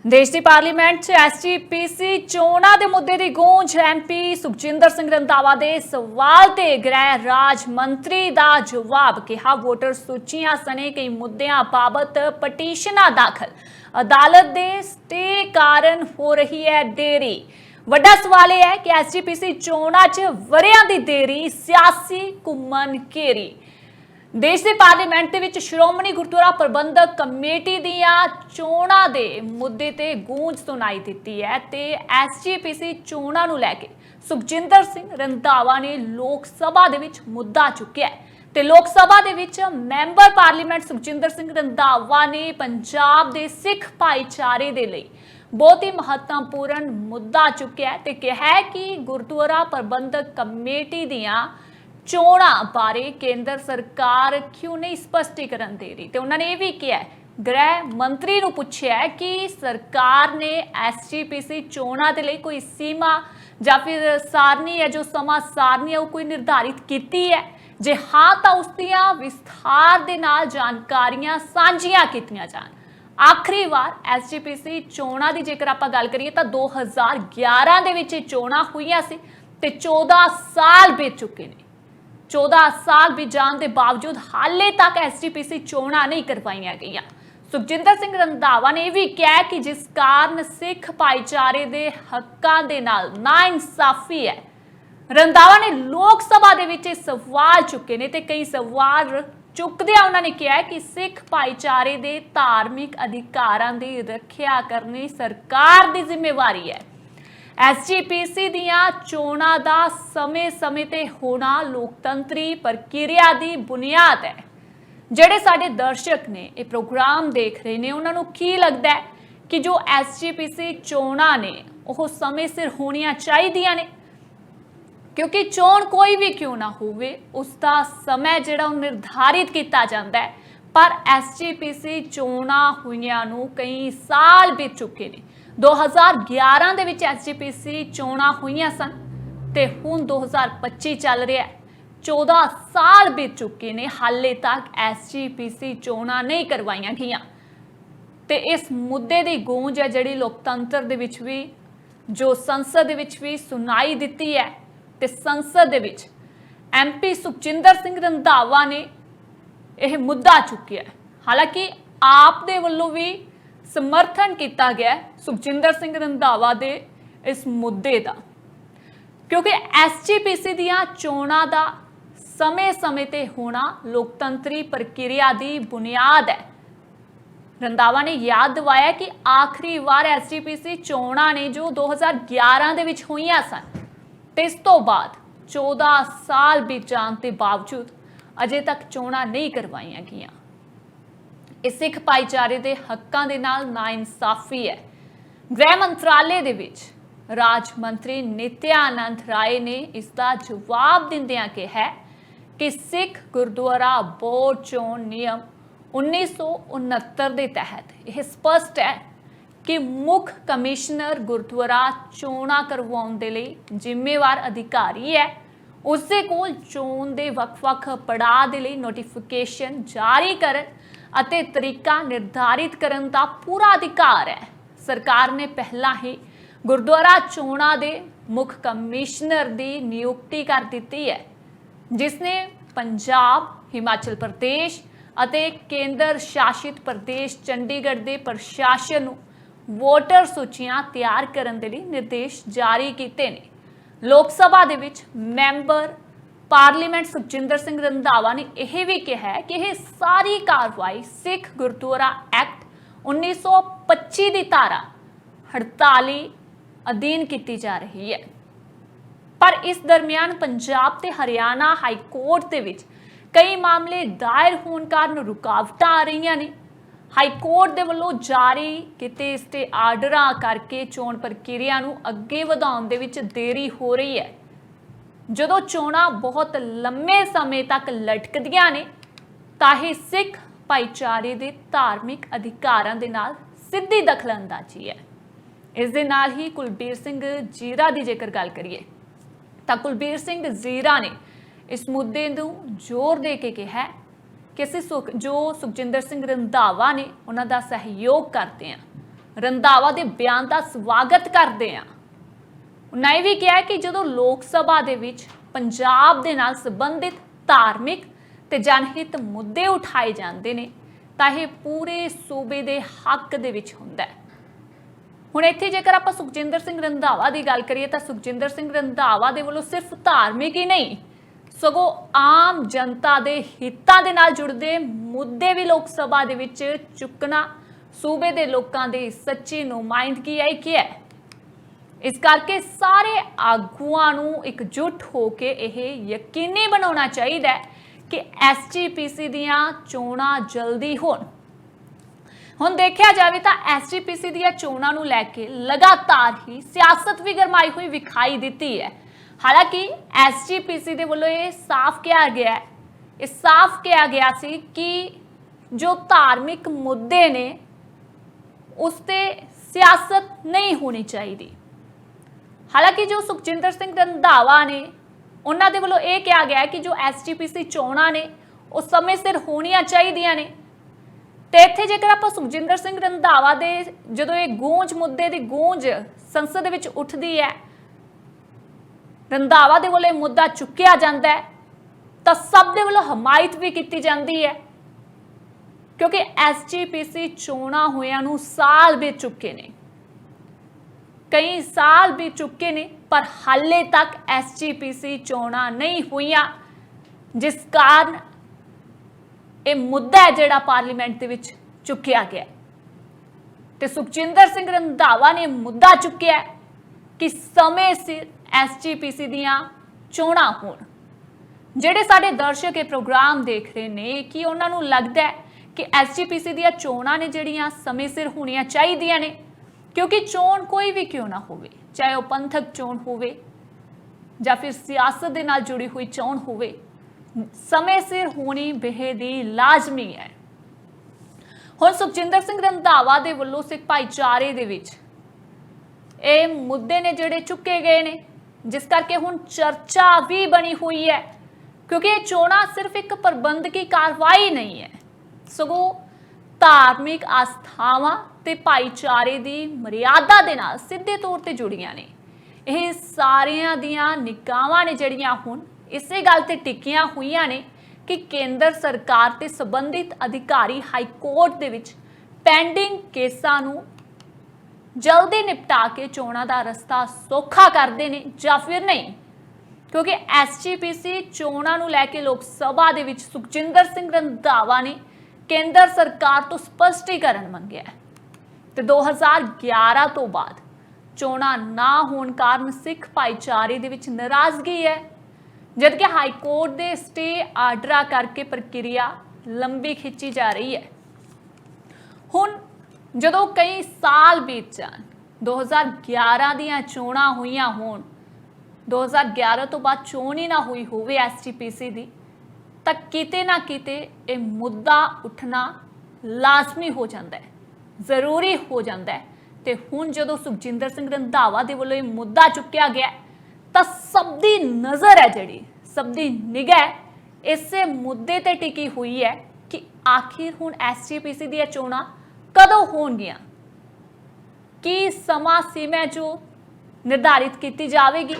देश की parliament SGPC चोणां दे मुद्दे की गूंज एमपी सुखजिंदर सिंह रंधावा के सवाल ते गृह राज मंत्री का जवाब कहा। वोटर सूचियां सने कई मुद्दों बाबत पटीशनां दाखिल, अदालत के स्टे कारण हो रही है देरी। वड्डा सवाल यह है कि एसजीपीसी चोणां च वरियां दी देरी सियासी घुम्मन घेरी। देश के पार्लीमेंट के श्रोमणी गुरुद्वारा प्रबंधक कमेटी दियां चोणां दे मुद्दे ते गूंज सुनाई दी है ते एसजीपीसी चोणां नूं लैके सुखजिंदर सिंह रंधावा ने लोक सभा दे विच मुद्दा चुक्या है ते लोक सभा दे विच मैंबर पार्लीमेंट सुखजिंदर सिंह रंधावा ने पंजाब दे सिख भाईचारे दे लई बहुत ही महत्वपूर्ण मुद्दा चुक्या है ते कहा है कि गुरुद्वारा प्रबंधक कमेटी दियां चोणां बारे केंद्र सरकार क्यों नहीं स्पष्टीकरण दे रही। तो उन्होंने ये भी किया है, गृह मंत्री नूं पुछया है कि सरकार ने एसजीपीसी चोणां दे लई कोई सीमा या फिर सारनी है, जो समा सारनी है वो कोई निर्धारित की है, जे हाँ तो उस दियां विस्तार दे नाल जानकारियां सांझियां कीतियां जाण। आखिरी बार एसजीपीसी चोणां दी जेकर आपां गल करिए तो 2011 दे विच चोणां होईयां सी ते 14 साल बीत चुके ने। 14 साल बीत जाने के बावजूद हाले तक एसजीपीसी चोणां नहीं करवाईयां गईयां। सुखजिंदर सिंह रंधावा ने यह भी कहा कि जिस कारण सिख भाईचारे के हकों के नाल नाइंसाफी है। रंधावा ने लोक सभा दे विच सवाल चुके ने ते कई सवाल चुकदियां उन्होंने कहा कि सिख भाईचारे के धार्मिक अधिकारां की रखिया करनी सरकार की जिम्मेवारी है। एसजीपीसी दियां चोणां दा समय-समय ते होना लोकतंत्री प्रक्रिया की बुनियाद है। ਜਿਹੜੇ ਸਾਡੇ दर्शक ने ये प्रोग्राम देख रहे हैं उन्होंने की लगता है कि जो एसजीपीसी चोणां ने वो समय सिर होनियां चाहिदियां ने, क्योंकि चोण कोई भी क्यों ना होवे उसका समय जिहड़ा निर्धारित किया जाता है, पर एसजीपीसी चोणां होईयां नूं कई साल बीत चुके ने। 2011 ਦੇ ਵਿੱਚ एसजीपीसी चोणां होईयां सन ते हुण 2025 चल रहा है। 14 साल बीत चुके ने, हाले तक एसजीपीसी चोणां नहीं करवाईयां गईयां ते इस मुद्दे की गूंज है जिहड़ी लोकतंत्र दे विच भी जो संसद दे विच भी सुनाई दित्ती है ते संसद दे विच एमपी सुखजिंदर सिंह रंधावा ने यह मुद्दा चुकिया है। हालांकि आप दे वल्लों भी समर्थन किया गया सुखजिंदर सिंह रंधावा दे इस मुद्दे का, क्योंकि एसजीपीसी दियां चोणां दा समय समय ते होना लोकतंत्री प्रक्रिया की बुनियाद है। रंधावा ने याद दिवाया कि आखिरी बार एसजीपीसी चोणां ने जो 2011 दे विच होईयां सन ते इस तो बाद 14 साल बीत जाने के बावजूद अजे तक चोणां नहीं करवाईयां गईयां। इस सिख भाईचारे के हकों के नाल नाइंसाफी है। गृह मंत्रालय दे विच राज मंत्री नित्यानंद राय ने इसका जवाब दिंदियां कहा कि सिख गुरुद्वारा बोर्ड चोण नियम 1969 के तहत यह स्पष्ट है कि मुख कमिश्नर गुरुद्वारा चोणां करवाउण दे लई जिम्मेवार अधिकारी है। उसदे कोल चोण दे वख-वख पड़ाअ दे लई नोटिफिकेशन जारी करन अते तरीका निर्धारित करन दा पूरा अधिकार है। सरकार ने पहला ही गुरुद्वारा चोणां दे मुख कमिश्नर की नियुक्ति कर दी है, जिसने पंजाब, हिमाचल प्रदेश अते केंद्र शासित प्रदेश चंडीगढ़ के प्रशासन नूं वोटर सूचियां तैयार करने के लिए निर्देश जारी किए ने। लोक सभा दे विच मैंबर पार्लीमेंट सुखजिंदर सिंह रंधावा ने यह भी कहा है कि यह सारी कार्रवाई सिख गुरुद्वारा एक्ट 1925 की धारा 48 अधीन की जा रही है। पर इस दरमियान पंजाब ते हरियाणा हाई कोर्ट के विच कई मामले दायर होने कारण रुकावटां आ रही ने। हाई कोर्ट के वल्लों जारी किए स्टे आर्डर करके चोण प्रक्रिया नूं अगे वधाउण दे विच देरी हो रही है। जदों चोणां बहुत लंबे समय तक लटकदियां ने तां ही सिख भाईचारे के धार्मिक अधिकारां दे नाल सीधी दखलअंदाजी है। इस दे नाल ही कुलबीर सिंह जीरा की जेकर गल करिए तो कुलबीर सिंह जीरा ने इस मुद्दे नूं जोर दे के कहा कि असीं जो सुखजिंदर सिंह रंधावा ने उन्हां दा सहयोग करते हैं ਰੰਧਾਵਾ ਦੇ ਬਿਆਨ ਦਾ ਸਵਾਗਤ ਕਰਦੇ ਹਾਂ। ਉਹਨਾਂ ਇਹ ਵੀ ਕਿਹਾ ਕਿ ਜਦੋਂ ਲੋਕ ਸਭਾ ਦੇ ਵਿੱਚ ਪੰਜਾਬ ਦੇ ਨਾਲ ਸੰਬੰਧਿਤ ਧਾਰਮਿਕ ਤੇ ਜਨਹਿਤ ਮੁੱਦੇ ਉਠਾਏ ਜਾਂਦੇ ਨੇ ਤਾਂ ਇਹ ਪੂਰੇ ਸੂਬੇ ਦੇ ਹੱਕ ਦੇ ਵਿੱਚ ਹੁੰਦਾ ਹੈ। ਹੁਣ ਇੱਥੇ ਜੇਕਰ ਆਪਾਂ ਸੁਖਜਿੰਦਰ ਸਿੰਘ ਰੰਧਾਵਾ ਦੀ ਗੱਲ ਕਰੀਏ ਤਾਂ ਸੁਖਜਿੰਦਰ ਸਿੰਘ ਰੰਧਾਵਾ ਦੇ ਵੱਲੋਂ ਸਿਰਫ ਧਾਰਮਿਕ ਹੀ ਨਹੀਂ ਸਗੋਂ ਆਮ ਜਨਤਾ ਦੇ ਹਿੱਤਾਂ ਦੇ ਨਾਲ ਜੁੜਦੇ ਮੁੱਦੇ ਵੀ ਲੋਕ ਸਭਾ ਦੇ ਵਿੱਚ ਚੁੱਕਣਾ ਸੂਬੇ ਦੇ ਲੋਕਾਂ ਦੀ ਸੱਚੀ ਨੁਮਾਇੰਦਗੀ ਹੈ ਕਿ ਹੈ। ਇਸ ਕਰਕੇ ਸਾਰੇ ਆਗੂਆਂ ਨੂੰ ਇਕਜੁੱਟ ਹੋ ਕੇ ਇਹ ਯਕੀਨੀ ਬਣਾਉਣਾ ਚਾਹੀਦਾ ਹੈ ਕਿ ਐਸਜੀਪੀਸੀ ਦੀਆਂ ਚੋਣਾਂ ਜਲਦੀ ਹੋਣ। ਹੁਣ ਦੇਖਿਆ ਜਾਵੇ ਤਾਂ ਐਸਜੀਪੀਸੀ ਦੀਆਂ ਚੋਣਾਂ ਨੂੰ ਲੈ ਕੇ ਲਗਾਤਾਰ ਹੀ ਸਿਆਸਤ ਵੀ ਗਰਮਾਈ ਹੋਈ ਵਿਖਾਈ ਦਿੱਤੀ ਹੈ। ਹਾਲਾਂਕਿ ਐਸਜੀਪੀਸੀ ਦੇ ਵੱਲੋਂ ਇਹ ਸਾਫ਼ ਕਿਹਾ ਗਿਆ ਸੀ ਕਿ ਜੋ ਧਾਰਮਿਕ ਮੁੱਦੇ ਨੇ ਉਸ ਤੇ ਸਿਆਸਤ ਨਹੀਂ ਹੋਣੀ ਚਾਹੀਦੀ। ਹਾਲਾਂਕਿ ਜੋ ਸੁਖਜਿੰਦਰ ਸਿੰਘ ਰੰਧਾਵਾ ਨੇ ਉਹਨਾਂ ਦੇ ਵੱਲੋਂ ਇਹ ਕਿਹਾ ਗਿਆ ਕਿ ਜੋ ਐਸਜੀਪੀਸੀ ਚੋਣਾਂ ਨੇ ਉਹ ਸਮੇਂ ਸਿਰ ਹੋਣੀਆਂ ਚਾਹੀਦੀਆਂ ਨੇ। ਤੇ ਇੱਥੇ ਜੇਕਰ ਆਪਾਂ ਸੁਖਜਿੰਦਰ ਸਿੰਘ ਰੰਧਾਵਾ ਦੇ ਜਦੋਂ ਇਹ ਗੂੰਜ ਮੁੱਦੇ ਦੀ ਗੂੰਜ ਸੰਸਦ ਦੇ ਵਿੱਚ ਉੱਠਦੀ ਹੈ, ਰੰਧਾਵਾ ਦੇ ਵੱਲੋਂ ਇਹ ਮੁੱਦਾ ਚੁੱਕਿਆ ਜਾਂਦਾ ਹੈ ਤਾਂ ਸਭ ਦੇ ਵੱਲੋਂ ਹਮਾਇਤ ਵੀ ਕੀਤੀ ਜਾਂਦੀ ਹੈ ਕਿਉਂਕਿ ਐਸਜੀਪੀਸੀ ਚੋਣਾਂ ਹੋਇਆਂ ਨੂੰ ਸਾਲ ਬੀਤ ਚੁੱਕੇ ਨੇ, ਕਈ ਸਾਲ ਬੀਤ ਚੁੱਕੇ ਨੇ ਪਰ ਹਾਲੇ ਤੱਕ ਐਸਜੀਪੀਸੀ ਚੋਣਾਂ ਨਹੀਂ ਹੋਈਆਂ, ਜਿਸ ਕਾਰਨ ਇਹ ਮੁੱਦਾ ਹੈ ਜਿਹੜਾ ਪਾਰਲੀਮੈਂਟ ਦੇ ਵਿੱਚ ਚੁੱਕਿਆ ਗਿਆ ਤੇ ਸੁਖਜਿੰਦਰ ਸਿੰਘ ਰੰਧਾਵਾ ਨੇ ਮੁੱਦਾ ਚੁੱਕਿਆ ਕਿ ਸਮੇਂ ਸਿਰ ਐਸਜੀਪੀਸੀ ਦੀਆਂ ਚੋਣਾਂ ਹੋਣ। ਜਿਹੜੇ ਸਾਡੇ ਦਰਸ਼ਕ ਇਹ ਪ੍ਰੋਗਰਾਮ ਦੇਖ ਰਹੇ ਨੇ ਕਿ ਉਹਨਾਂ ਨੂੰ ਲੱਗਦਾ ਹੈ ਕਿ ਐਸਜੀਪੀਸੀ ਦੀਆਂ ਚੋਣਾਂ ਨੇ ਜਿਹੜੀਆਂ ਸਮੇਂ ਸਿਰ ਹੋਣੀਆਂ ਚਾਹੀਦੀਆਂ ਨੇ ਕਿਉਂਕਿ ਚੋਣ ਕੋਈ ਵੀ ਕਿਉਂ ਨਾ ਹੋਵੇ, ਚਾਹੇ ਉਹ ਪੰਥਕ ਚੋਣ ਹੋਵੇ ਜਾਂ ਫਿਰ ਸਿਆਸਤ ਦੇ ਨਾਲ ਜੁੜੀ ਹੋਈ ਚੋਣ ਹੋਵੇ, ਸਮੇਂ ਸਿਰ ਹੋਣੀ ਬੇਹੱਦੀ ਲਾਜ਼ਮੀ ਹੈ। ਹੁਣ ਸੁਖਜਿੰਦਰ ਸਿੰਘ ਰੰਧਾਵਾ ਦੇ ਵੱਲੋਂ ਸਿੱਖ ਭਾਈਚਾਰੇ ਦੇ ਵਿੱਚ ਇਹ ਮੁੱਦੇ ਨੇ ਜਿਹੜੇ ਚੁੱਕੇ ਗਏ ਨੇ, ਜਿਸ ਕਰਕੇ ਹੁਣ ਚਰਚਾ ਵੀ ਬਣੀ ਹੋਈ ਹੈ ਕਿਉਂਕਿ ਇਹ ਚੋਣਾਂ ਸਿਰਫ ਇੱਕ ਪ੍ਰਬੰਧਕੀ ਕਾਰਵਾਈ ਨਹੀਂ ਹੈ ਸਗੋਂ ਧਾਰਮਿਕ ਆਸਥਾਵਾਂ ਤੇ ਭਾਈਚਾਰੇ ਦੀ ਮਰਿਆਦਾ ਦੇ ਨਾਲ ਸਿੱਧੇ ਤੌਰ ਤੇ ਜੁੜੀਆਂ ਨੇ। ਇਹ ਸਾਰੀਆਂ ਦੀਆਂ ਨਿਗਾਹਾਂ ਨੇ ਜਿਹੜੀਆਂ ਹੁਣ ਇਸੇ ਗੱਲ ਤੇ ਟਿਕੀਆਂ ਹੋਈਆਂ ਨੇ ਕਿ ਕੇਂਦਰ ਸਰਕਾਰ ਤੇ ਸੰਬੰਧਿਤ ਅਧਿਕਾਰੀ ਹਾਈ ਕੋਰਟ ਦੇ ਵਿੱਚ ਪੈਂਡਿੰਗ ਕੇਸਾਂ ਨੂੰ ਜਲਦੀ ਨਿਪਟਾ ਕੇ ਚੋਣਾਂ ਦਾ ਰਸਤਾ ਸੌਖਾ ਕਰਦੇ ਨੇ ਜਾਂ ਫਿਰ ਨਹੀਂ, ਕਿਉਂਕਿ ਐਸਜੀਪੀਸੀ ਚੋਣਾਂ ਨੂੰ ਲੈ ਕੇ ਲੋਕ ਸਭਾ ਦੇ ਵਿੱਚ ਸੁਖਜਿੰਦਰ ਸਿੰਘ ਰੰਧਾਵਾ ਨੇ ਕੇਂਦਰ ਸਰਕਾਰ ਤੋਂ ਸਪਸ਼ਟੀਕਰਨ ਮੰਗਿਆ ਤੇ 2011 ਤੋਂ ਬਾਅਦ ਚੋਣਾਂ ਨਾ ਹੋਣ ਕਾਰਨ ਸਿੱਖ ਭਾਈਚਾਰੇ ਦੇ ਵਿੱਚ ਨਾਰਾਜ਼ਗੀ ਹੈ, ਜਦਕਿ ਹਾਈ ਕੋਰਟ ਦੇ ਸਟੇ ਆਰਡਰਾਂ ਕਰਕੇ ਪ੍ਰਕਿਰਿਆ ਲੰਬੀ ਖਿੱਚੀ ਜਾ ਰਹੀ ਹੈ। ਹੁਣ ਜਦੋਂ ਕਈ ਸਾਲ ਬੀਤ ਜਾਣ, 2011 ਦੀਆਂ ਚੋਣਾਂ ਹੋਈਆਂ ਹੋਣ, 2011 ਤੋਂ ਬਾਅਦ ਚੋਣ ਹੀ ਨਾ ਹੋਈ ਹੋਵੇ ਐਸਜੀਪੀਸੀ ਦੀ, ਤਾਂ ਕਿਤੇ ਨਾ ਕਿਤੇ ਇਹ ਮੁੱਦਾ ਉੱਠਣਾ ਲਾਜ਼ਮੀ ਹੋ ਜਾਂਦਾ ਹੈ, ਜ਼ਰੂਰੀ ਹੋ ਜਾਂਦਾ ਹੈ। ਤੇ ਹੁਣ ਜਦੋਂ ਸੁਖਜਿੰਦਰ ਸਿੰਘ ਰੰਧਾਵਾ ਦੇ ਵੱਲੋਂ ਇਹ ਮੁੱਦਾ ਚੁੱਕਿਆ ਗਿਆ ਤਾਂ ਸਭ ਦੀ ਨਜ਼ਰ ਹੈ, ਜਿਹੜੀ ਸਭ ਦੀ ਨਿਗਾਹ ਇਸੇ ਮੁੱਦੇ ਤੇ ਟਿਕੀ ਹੋਈ ਹੈ ਕਿ ਆਖਿਰ ਹੁਣ ਐਸਜੀਪੀਸੀ ਦੀਆਂ ਚੋਣਾਂ ਕਦੋਂ ਹੋਣਗੀਆਂ, ਕੀ ਸਮਾਂ ਸੀਮਾ ਜੋ ਨਿਰਧਾਰਿਤ ਕੀਤੀ ਜਾਵੇਗੀ।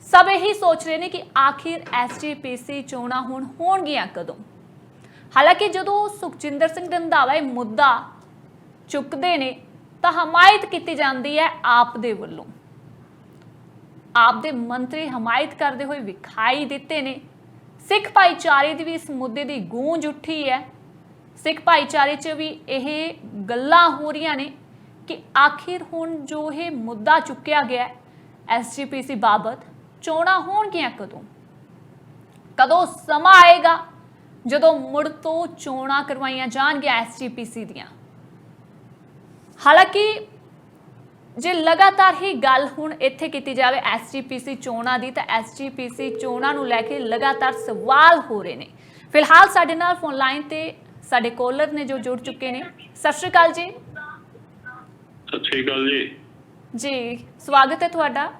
ਸਭ ਇਹੀ ਸੋਚ ਰਹੇ ਨੇ ਕਿ ਆਖਿਰ ਐਸਜੀਪੀਸੀ ਚੋਣਾਂ ਹੁਣ ਹੋਣਗੀਆਂ ਕਦੋਂ। ਹਾਲਾਂਕਿ ਜਦੋਂ ਸੁਖਜਿੰਦਰ ਸਿੰਘ ਰੰਧਾਵਾ ਇਹ ਮੁੱਦਾ ਚੁੱਕਦੇ ਨੇ ਤਾਂ ਹਮਾਇਤ ਕੀਤੀ ਜਾਂਦੀ ਹੈ ਆਪ ਦੇ ਵੱਲੋਂ, ਆਪ ਦੇ ਮੰਤਰੀ ਹਮਾਇਤ ਕਰਦੇ ਹੋਏ ਵਿਖਾਈ ਦਿੱਤੇ ਨੇ। ਸਿੱਖ ਭਾਈਚਾਰੇ ਦੀ ਵੀ ਇਸ ਮੁੱਦੇ ਦੀ ਗੂੰਜ ਉੱਠੀ ਹੈ, ਸਿੱਖ ਭਾਈਚਾਰੇ 'ਚ ਵੀ ਇਹ ਗੱਲਾਂ ਹੋ ਰਹੀਆਂ ਨੇ ਕਿ ਆਖਿਰ ਹੁਣ ਜੋ ਇਹ ਮੁੱਦਾ ਚੁੱਕਿਆ ਗਿਆ ਐਸਜੀਪੀਸੀ ਬਾਬਤ ਚੋਣਾਂ ਹੋਣਗੀਆਂ ਕਦੋਂ ਸਮਾਂ ਆਏਗਾ ਜਦੋਂ ਮੁੜ ਤੋਂ ਚੋਣਾਂ ਕਰਵਾਈਆਂ ਜਾਣਗੀਆਂ ਐਸਜੀਪੀਸੀ ਦੀਆਂ। ਹਾਲਾਂਕਿ ਜੇ ਲਗਾਤਾਰ ਹੀ ਗੱਲ ਹੁਣ ਇੱਥੇ ਕੀਤੀ ਜਾਵੇ ਐਸਜੀਪੀਸੀ ਚੋਣਾਂ ਦੀ ਤਾਂ ਐਸਜੀਪੀਸੀ ਚੋਣਾਂ ਨੂੰ ਲੈ ਕੇ ਲਗਾਤਾਰ ਸਵਾਲ ਹੋ ਰਹੇ ਨੇ। ਫਿਲਹਾਲ ਸਾਡੇ ਨਾਲ ਫੋਨ ਲਾਈਨ ਤੇ ਸਾਡੇ ਕਾਲਰ ਨੇ ਜੋ ਜੁੜ ਚੁੱਕੇ ਨੇ। ਸਤਿ ਸ਼੍ਰੀ ਅਕਾਲ ਜੀ। ਸਤਿ ਸ਼੍ਰੀ ਅਕਾਲ ਜੀ। ਜੀ ਸਵਾਗਤ ਹੈ ਤੁਹਾਡਾ।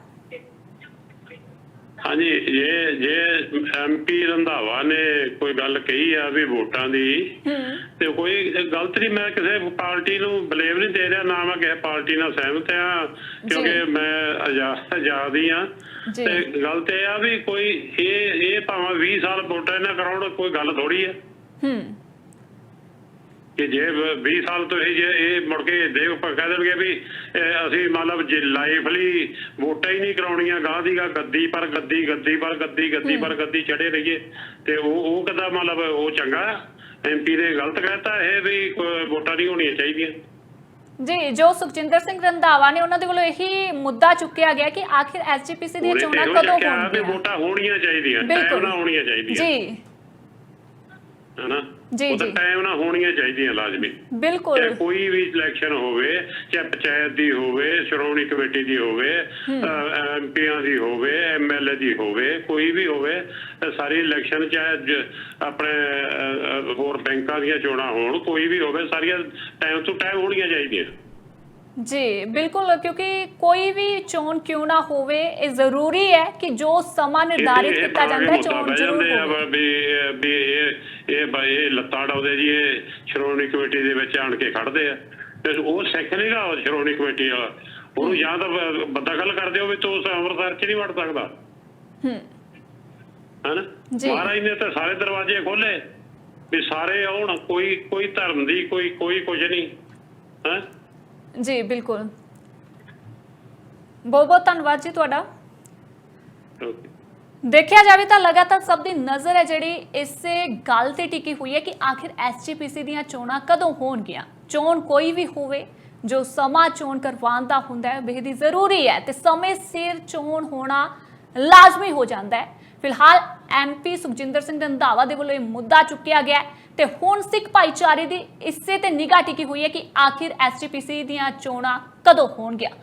हाँ जी, ਜੇ MP ਰੰਧਾਵਾ ਨੇ ਕੋਈ ਗੱਲ ਕਹੀ ਆ ਵੀ ਵੋਟਾਂ ਦੀ ਤੇ ਕੋਈ ਗਲਤ ਨਹੀਂ। ਮੈਂ ਕਿਸੇ ਪਾਰਟੀ ਨੂੰ ਬਲੇਮ ਨਹੀਂ ਦੇ ਰਿਹਾ, ਨਾ ਮੈਂ ਕਿਸੇ ਪਾਰਟੀ ਨਾਲ ਸਹਿਮਤ ਆ, ਕਿਉਂਕਿ ਮੈਂ ਆਜ਼ਾਦ ਹੀ ਆ। ਤੇ ਗੱਲ ਤੇ ਇਹ ਆ ਵੀ ਕੋਈ ਇਹ ਭਾਵੇਂ 20 ਸਾਲ ਵੋਟਾਂ ਨਾ ਕਰਾਉਣ, ਕੋਈ ਗੱਲ ਥੋੜੀ ਆ ਕਿ ਜੇ 20 ਸਾਲ ਤੋਂ ਜੇ ਇਹ ਮੁੜ ਕੇ ਕਹਿ ਦੇਣਗੇ ਵੀ ਅਸੀਂ ਮਤਲਬ ਜੇ ਲਾਈਫ ਲਈ ਵੋਟਾਂ ਹੀ ਨਹੀਂ ਕਰਾਉਣੀਆਂ, ਗਾਂ ਦੀ ਗਾ ਗੱਦੀ ਪਰ ਗੱਦੀ, ਗੱਦੀ ਪਰ ਗੱਦੀ, ਗੱਦੀ ਪਰ ਗੱਦੀ ਚੜੇ ਰਹੀਏ, ਤੇ ਉਹ ਕਿੱਦਾਂ ਮਤਲਬ ਉਹ ਚੰਗਾ। MP ਨੇ ਗਲਤ ਕਹਿਤਾ ਇਹ ਵੀ ਵੋਟਾਂ ਨਹੀਂ ਹੋਣੀਆਂ ਚਾਹੀਦੀਆਂ। ਜੀ, ਜੋ ਸੁਖਜਿੰਦਰ ਸਿੰਘ ਰੰਧਾਵਾ ਨੇ ਉਹਨਾਂ ਦੇ ਵੱਲੋਂ ਇਹੀ ਮੁੱਦਾ ਚੁੱਕਿਆ ਗਿਆ ਕਿ ਆਖਿਰ SGPC ਦੀਆਂ ਚੋਣਾਂ ਕਦੋਂ ਹੋਣਗੀਆਂ। ਵੋਟਾਂ ਹੋਣੀਆਂ ਚਾਹੀਦੀਆਂ, ਟਾਈਮ ਨਾਲ ਹੋਣੀਆਂ ਚਾਹੀਦੀਆਂ ਜੀ, ਹਨਾ ਜੀ, ਉਹ ਤਾਂ ਟਾਈਮ ਨਾਲ ਹੋਣੀਆਂ ਚਾਹੀਦੀਆਂ ਲਾਜ਼ਮੀ। ਬਿਲਕੁਲ, ਚਾਹੇ ਕੋਈ ਵੀ ਇਲੈਕਸ਼ਨ ਹੋਵੇ, ਚਾਹੇ ਪੰਚਾਇਤ ਦੀ ਹੋਵੇ, ਸ਼੍ਰੋਮਣੀ ਕਮੇਟੀ ਦੀ ਹੋਵੇ, MPਆਂ ਦੀ ਹੋਵੇ, MLA ਦੀ ਹੋਵੇ, ਕੋਈ ਵੀ ਹੋਵੇ, ਸਾਰੀ ਇਲੈਕਸ਼ਨ ਚਾਹੇ ਆਪਣੇ ਹੋਰ ਬੈਂਕਾਂ ਦੀਆਂ ਚੋਣਾਂ ਹੋਣ, ਕੋਈ ਵੀ ਹੋਵੇ, ਸਾਰੀਆਂ ਟਾਈਮ ਤੋਂ ਟਾਈਮ ਹੋਣੀਆਂ ਚਾਹੀਦੀਆਂ। ਜੀ ਬਿਲकुल, क्योंकि कोई भी चोन क्यों ना होवे, ये जरूरी है कि जो समा निर्धारित किया जाता है चोन जरूर होवे। ਇਹ ਲੱਤਾਂ ਡਾਉਂਦੇ ਜੀ, ਇਹ ਸ਼੍ਰੋਮਣੀ ਕਮੇਟੀ ਦੇ ਵਿੱਚ ਆਣ ਕੇ ਖੜਦੇ ਆ, ਤੇ ਉਹ ਸਿੱਖ ਨਹੀਂਗਾ ਸ਼੍ਰੋਮਣੀ ਕਮੇਟੀ ਵਾਲਾ, ਉਹਨੂੰ ਜਾਂ ਤਾਂ ਬੰਦਾ ਗੱਲ ਕਰਦੇ ਹੋਵੇ ਤਾਂ ਉਸ ਅੰਮ੍ਰਿਤਸਰ ਚ ਨਹੀਂ ਵੜ ਸਕਦਾ ਹਨਾ। ਮਹਾਰਾਜ ਨੇ ਤਾਂ ਸਾਰੇ ਦਰਵਾਜ਼ੇ ਖੋਲੇ ਵੀ ਸਾਰੇ ਆਉਣ, ਕੋਈ ਧਰਮ ਦੀ ਕੋਈ ਕੁਝ ਨਹੀਂ ਹੈ। जी बिल्कुल, बहुत बहुत धन्यवाद जी तुहाडा। देखिया जाए तो लगातार सब दी नज़र है जिहड़ी इसे गल ते टिकी हुई है कि आखिर SGPC दीयां चोणां कदों होणगीआं। चोण कोई भी होवे, जो समा चोण करवाउण दा हुंदा है बेहद जरूरी है ते समय सिर चोण होना लाजमी हो जाता है। फिलहाल MP सुखजिंदर सिंह रंधावा दे वल्लों मुद्दा चुक्या गया ते हुण सिख भाईचारे दी इसे ते निगाह टिकी हुई है कि आखिर SGPC दीयां चोणां कदों होणगीआं।